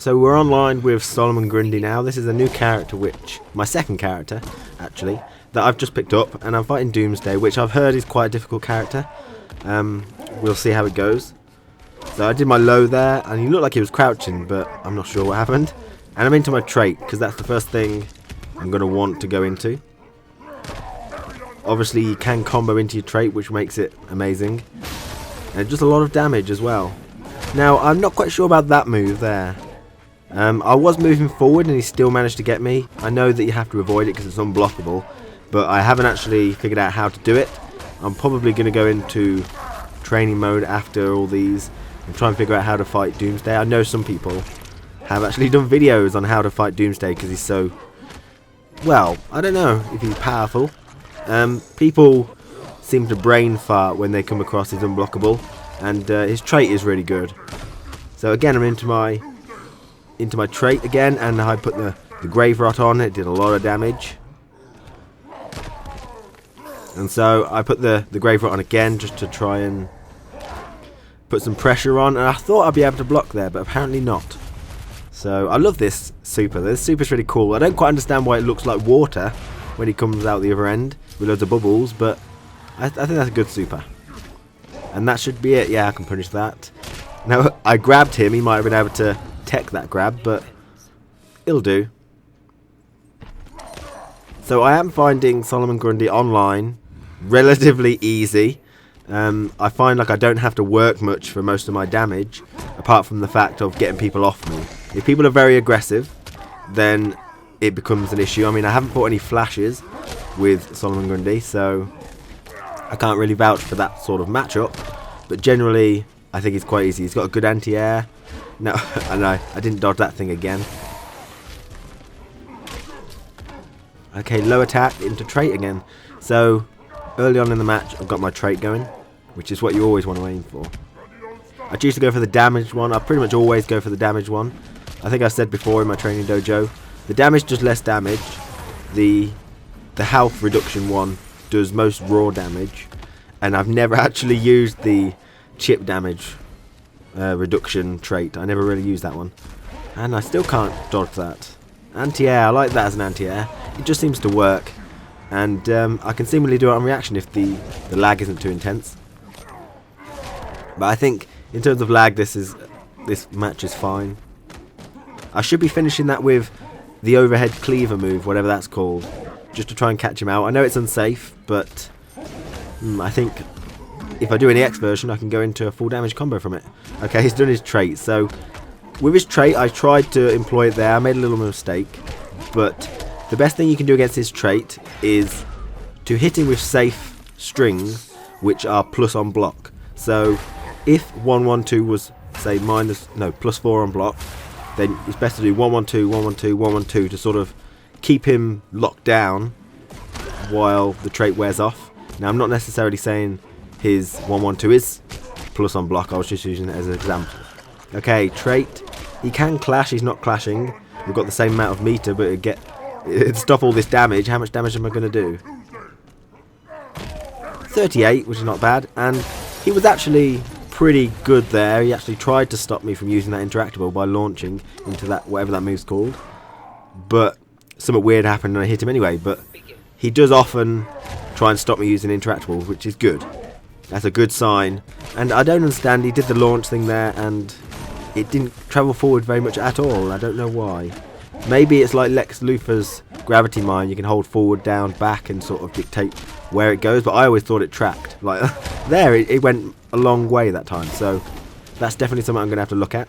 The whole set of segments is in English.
So we're online with Solomon Grundy now. This is a new character, my second character, actually, that I've just picked up, and I'm fighting Doomsday, which I've heard is quite a difficult character. We'll see how it goes. So I did my low there, and he looked like he was crouching, but I'm not sure what happened. And I'm into my trait, because that's the first thing I'm going to want to go into. Obviously, you can combo into your trait, which makes it amazing. And just a lot of damage as well. Now, I'm not quite sure about that move there. I was moving forward and he still managed to get me. I know that you have to avoid it because it's unblockable, but I haven't actually figured out how to do it. I'm probably going to go into training mode after all these and try and figure out how to fight Doomsday. I know some people have actually done videos on how to fight Doomsday because he's so... well, I don't know if he's powerful. People seem to brain fart when they come across his unblockable, and his trait is really good. So again, I'm into my trait again, and I put the grave rot on. It did a lot of damage, and so I put the grave rot on again just to try and put some pressure on, and I thought I'd be able to block there, but apparently not. So I love this super. This super's really cool. I don't quite understand why it looks like water when he comes out the other end with loads of bubbles, but I think that's a good super. And that should be it. Yeah, I can punish that. Now, I grabbed him. He might have been able to tech that grab, but it'll do. So I am finding Solomon Grundy online relatively easy. I find like I don't have to work much for most of my damage, apart from the fact of getting people off me. If people are very aggressive, then it becomes an issue. I mean, I haven't fought any flashes with Solomon Grundy, so I can't really vouch for that sort of matchup. But generally, I think it's quite easy. He's got a good anti-air. No, I know, I didn't dodge that thing again. Okay, low attack into trait again. So, early on in the match, I've got my trait going, which is what you always want to aim for. I choose to go for the damaged one. I pretty much always go for the damaged one. I think I said before in my training dojo, the damage does less damage. The health reduction one does most raw damage. And I've never actually used the chip damage reduction trait. I never really used that one, and I still can't dodge that. Anti-air, I like that as an anti-air. It just seems to work, and I can seemingly do it on reaction if the lag isn't too intense. But I think in terms of lag, this match is fine. I should be finishing that with the overhead cleaver move, whatever that's called, just to try and catch him out. I know it's unsafe, but I think if I do an EX version, I can go into a full damage combo from it. Okay, he's done his trait. So, with his trait, I tried to employ it there. I made a little mistake. But the best thing you can do against his trait is to hit him with safe strings, which are plus on block. So, if 112 was, say, plus 4 on block, then it's best to do 112, 112, 112 to sort of keep him locked down while the trait wears off. Now, I'm not necessarily saying his 112 is plus on block, I was just using it as an example. Okay, trait. He can clash, he's not clashing. We've got the same amount of meter, but it'd stop all this damage. How much damage am I going to do? 38, which is not bad. And he was actually pretty good there. He actually tried to stop me from using that interactable by launching into that, whatever that move's called. But something weird happened and I hit him anyway. But he does often try and stop me using interactables, which is good. That's a good sign. And I don't understand, he did the launch thing there and it didn't travel forward very much at all. I don't know why. Maybe it's like Lex Luthor's gravity mine. You can hold forward, down, back and sort of dictate where it goes. But I always thought it tracked. Like there, it went a long way that time. So that's definitely something I'm going to have to look at.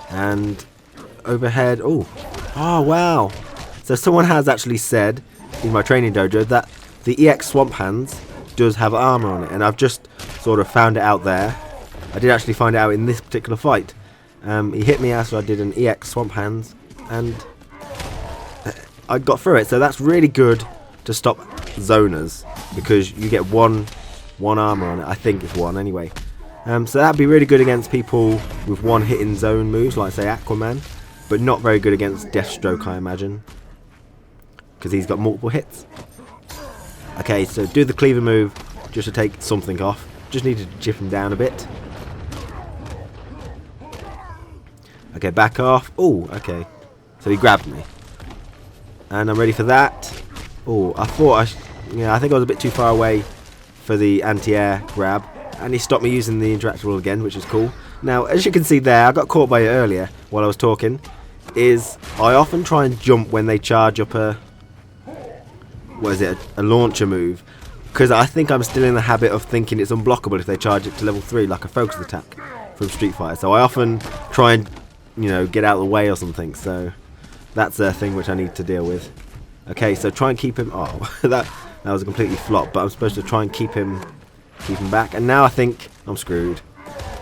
And overhead. Oh wow. So someone has actually said in my training dojo that the EX Swamp Hands does have armor on it, and I've just sort of found it out there. I did actually find it out in this particular fight. He hit me after I did an EX Swamp Hands, and I got through it. So that's really good to stop zoners, because you get one armor on it. I think it's one anyway. So that'd be really good against people with one hit in zone moves, like say Aquaman, but not very good against Deathstroke, I imagine, because he's got multiple hits. Okay, so do the cleaver move just to take something off. Just needed to chip him down a bit. Okay, back off. Oh, okay. So he grabbed me. And I'm ready for that. Oh, I thought I think I was a bit too far away for the anti-air grab. And he stopped me using the interactable again, which is cool. Now, as you can see there, I got caught by it earlier while I was talking. I often try and jump when they charge up a launcher move. Because I think I'm still in the habit of thinking it's unblockable if they charge it to level 3, like a focus attack from Street Fighter. So I often try and, get out of the way or something. So that's a thing which I need to deal with. Okay, so try and keep him. Oh, that was a completely flop. But I'm supposed to try and keep him back. And now I think I'm screwed.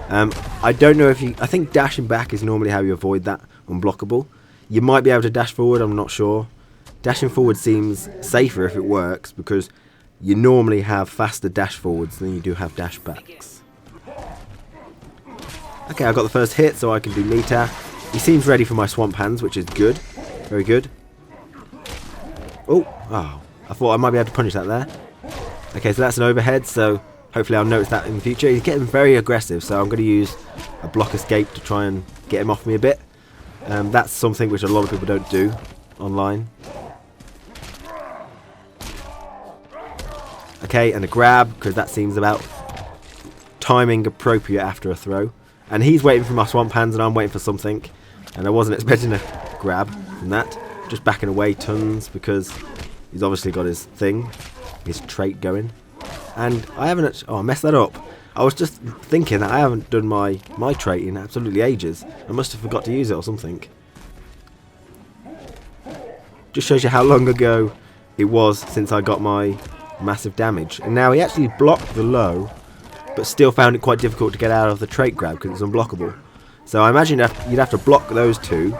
I don't know if I think dashing back is normally how you avoid that unblockable. You might be able to dash forward. I'm not sure. Dashing forward seems safer if it works because you normally have faster dash forwards than you do have dash backs. Okay, I got the first hit, so I can do meter. He seems ready for my swamp hands, which is good. Very good. Oh, I thought I might be able to punish that there. Okay, so that's an overhead, so hopefully I'll notice that in the future. He's getting very aggressive, so I'm going to use a block escape to try and get him off me a bit. That's something which a lot of people don't do online. Okay, and a grab, because that seems about timing appropriate after a throw. And he's waiting for my swamp hands, and I'm waiting for something. And I wasn't expecting a grab from that. Just backing away tons, because he's obviously got his thing, his trait going. And I haven't... Oh, I messed that up. I was just thinking that I haven't done my trait in absolutely ages. I must have forgot to use it or something. Just shows you how long ago it was since I got my massive damage. And now he actually blocked the low, but still found it quite difficult to get out of the trait grab because it's unblockable. So I imagine you'd have to block those two,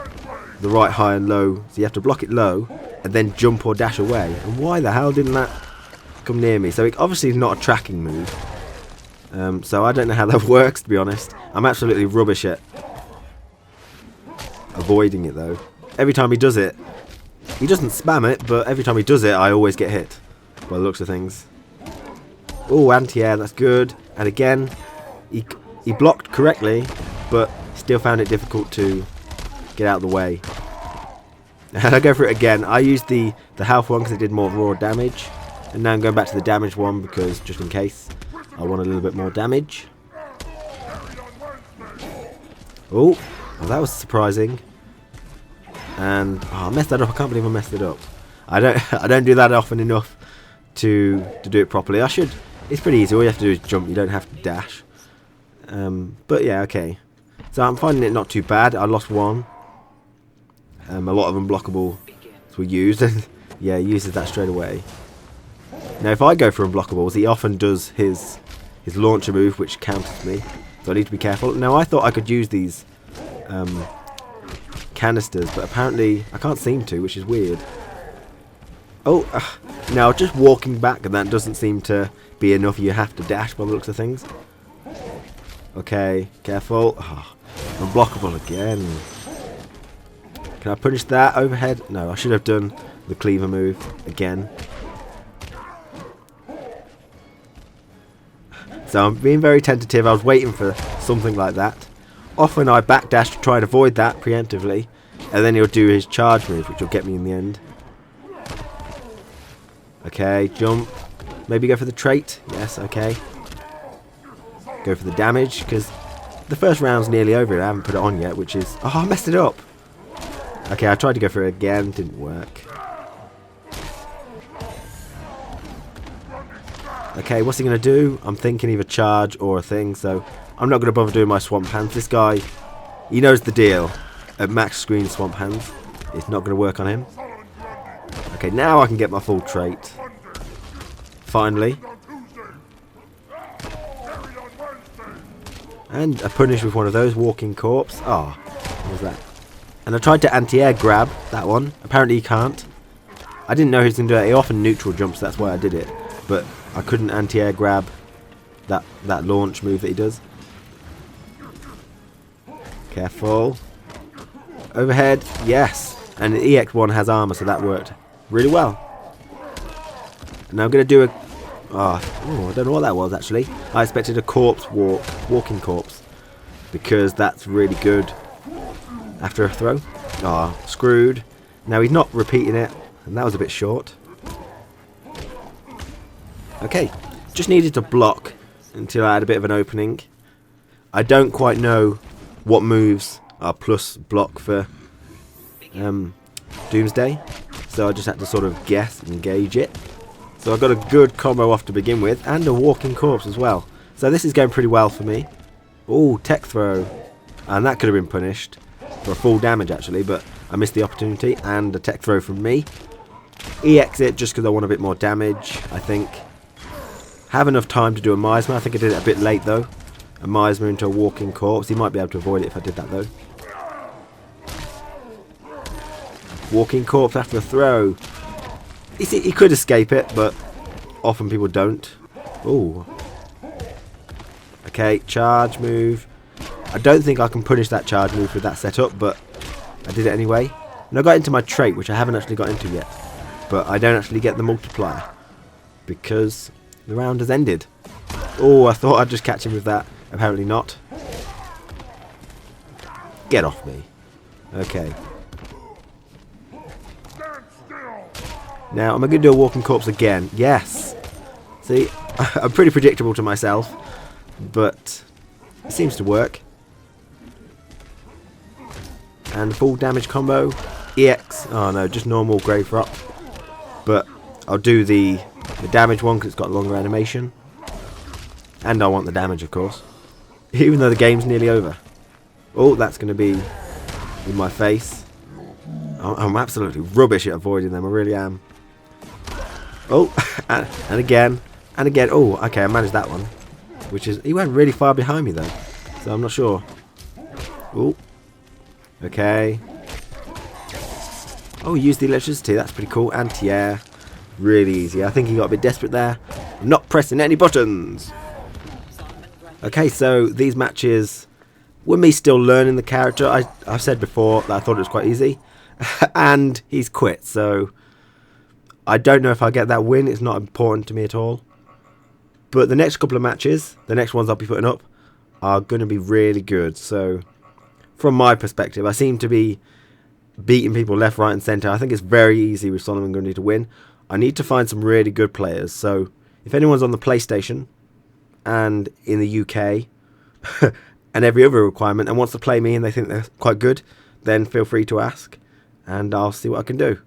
the right, high and low. So you have to block it low and then jump or dash away. And why the hell didn't that come near me? So it obviously is not a tracking move. So I don't know how that works, to be honest. I'm absolutely rubbish at avoiding it though. Every time he does it, he doesn't spam it, but every time he does it I always get hit by the looks of things. Oh, anti-air, that's good. And again, he blocked correctly, but still found it difficult to get out of the way. And I go for it again. I used the health one because it did more raw damage. And now I'm going back to the damage one because, just in case, I want a little bit more damage. Oh, that was surprising. And I messed that up. I can't believe I messed it up. I don't do that often enough to do it properly. I should. It's pretty easy. All you have to do is jump. You don't have to dash. But yeah, okay. So I'm finding it not too bad. I lost one. A lot of unblockables were used. Yeah, he uses that straight away. Now if I go for unblockables, he often does his launcher move, which counters me. So I need to be careful. Now I thought I could use these canisters, but apparently I can't seem to, which is weird. Oh, now just walking back, and that doesn't seem to be enough. You have to dash by the looks of things. Okay, careful. Unblockable again. Can I punish that overhead? No, I should have done the cleaver move again. So I'm being very tentative. I was waiting for something like that. Often I backdash to try and avoid that preemptively, and then he'll do his charge move, which will get me in the end. Okay, jump. Maybe go for the trait. Yes, okay. Go for the damage, because the first round's nearly over. I haven't put it on yet, which is... Oh, I messed it up. Okay, I tried to go for it again. Didn't work. Okay, what's he going to do? I'm thinking either charge or a thing, so I'm not going to bother doing my swamp hands. This guy, he knows the deal. At max screen swamp hands, it's not going to work on him. Okay, now I can get my full trait. Finally. And a punish with one of those, walking corpse. Oh, what was that? And I tried to anti-air grab that one. Apparently he can't. I didn't know he was going to do it. He often neutral jumps, that's why I did it. But I couldn't anti-air grab that launch move that he does. Careful. Overhead, yes. And the EX1 has armor, so that worked really well. And now I'm going to do a... Oh, I don't know what that was, actually. I expected a corpse walking corpse. Because that's really good. after a throw. Ah, screwed. Now he's not repeating it, and that was a bit short. Okay, just needed to block until I had a bit of an opening. I don't quite know what moves are plus block for Doomsday, so I just had to sort of guess and gauge it. So I got a good combo off to begin with, and a walking corpse as well. So this is going pretty well for me. Oh, tech throw. And that could have been punished for a full damage actually, but I missed the opportunity, and a tech throw from me. EX it just because I want a bit more damage, I think. Have enough time to do a Miasma. I think I did it a bit late though. A Miasma into a walking corpse. He might be able to avoid it if I did that though. Walking corpse after a throw. He could escape it, but often people don't. Ooh. Okay, charge move. I don't think I can punish that charge move with that setup, but I did it anyway. And I got into my trait, which I haven't actually got into yet. But I don't actually get the multiplier, because the round has ended. Oh, I thought I'd just catch him with that. Apparently not. Get off me. Okay. Now, am I going to do a walking corpse again? Yes. See, I'm pretty predictable to myself, but it seems to work. And full damage combo. EX. Oh no, just normal grave rot. But I'll do the damage one because it's got longer animation. And I want the damage, of course. Even though the game's nearly over. Oh, that's going to be in my face. I'm absolutely rubbish at avoiding them, I really am. Oh, and again, and again. Oh, okay, I managed that one. Which is, he went really far behind me though, so I'm not sure. Oh, okay. Oh, he used the electricity, that's pretty cool. Anti-air, really easy. I think he got a bit desperate there. I'm not pressing any buttons. Okay, so these matches were me still learning the character. I've said before that I thought it was quite easy. And he's quit, so I don't know if I get that win. It's not important to me at all. But the next couple of matches, the next ones I'll be putting up, are going to be really good. So, from my perspective, I seem to be beating people left, right and centre. I think it's very easy with Solomon Grundy to win. I need to find some really good players. So, if anyone's on the PlayStation and in the UK and every other requirement and wants to play me and they think they're quite good, then feel free to ask and I'll see what I can do.